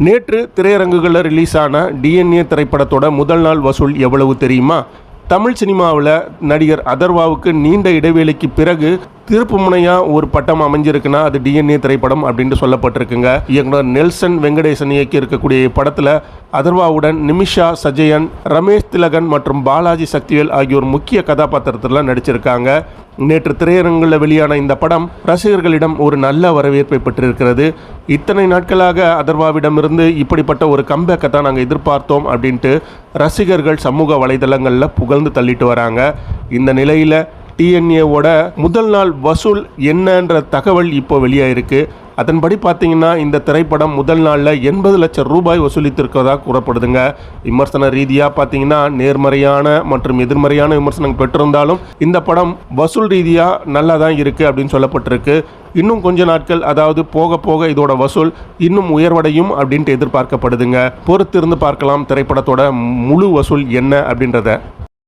நேற்று திரையரங்குகளில் ரிலீஸ் ஆன டிஎன்ஏ திரைப்படத்தோட முதல் நாள் வசூல் எவ்வளவு தெரியுமா? தமிழ் சினிமாவில் நடிகர் அதர்வாவுக்கு நீண்ட இடைவேளைக்கு பிறகு திருப்பு முனையாக ஒரு பட்டம் அமைஞ்சிருக்குன்னா அது டிஎன்ஏ திரைப்படம் அப்படின்ட்டு சொல்லப்பட்டிருக்குங்க. இயக்குனர் நெல்சன் வெங்கடேசன் இயக்கி இருக்கக்கூடிய படத்தில் அதர்வாவுடன் நிமிஷா சஜயன், ரமேஷ் திலகன் மற்றும் பாலாஜி சக்திவேல் ஆகியோர் முக்கிய கதாபாத்திரத்தில் நடிச்சிருக்காங்க. நேற்று திரையரங்கில் வெளியான இந்த படம் ரசிகர்களிடம் ஒரு நல்ல வரவேற்பை பெற்றிருக்கிறது. இத்தனை நாட்களாக அதர்வாவிடமிருந்து இப்படிப்பட்ட ஒரு கம்பேக்கை தான் நாங்கள் எதிர்பார்த்தோம் அப்படின்ட்டு ரசிகர்கள் சமூக வலைதளங்களில் புகழ்ந்து தள்ளிட்டு வராங்க. இந்த நிலையில் டிஎன்ஏவோட முதல் நாள் வசூல் என்னன்ற தகவல் இப்போ வெளியாயிருக்கு. அதன்படி பார்த்தீங்கன்னா இந்த திரைப்படம் முதல் நாளில் 80 லட்சம் ரூபாய் வசூலித்திருக்கிறதாக கூறப்படுதுங்க. விமர்சன ரீதியாக பார்த்தீங்கன்னா நேர்மறையான மற்றும் எதிர்மறையான விமர்சனம் பெற்றிருந்தாலும் இந்த படம் வசூல் ரீதியாக நல்லா தான் இருக்குது அப்படின்னு சொல்லப்பட்டிருக்கு. இன்னும் கொஞ்ச நாட்கள், அதாவது போக போக இதோட வசூல் இன்னும் உயர்வடையும் அப்படின்ட்டு எதிர்பார்க்கப்படுதுங்க. பொறுத்திருந்து பார்க்கலாம் திரைப்படத்தோட முழு வசூல் என்ன அப்படின்றத.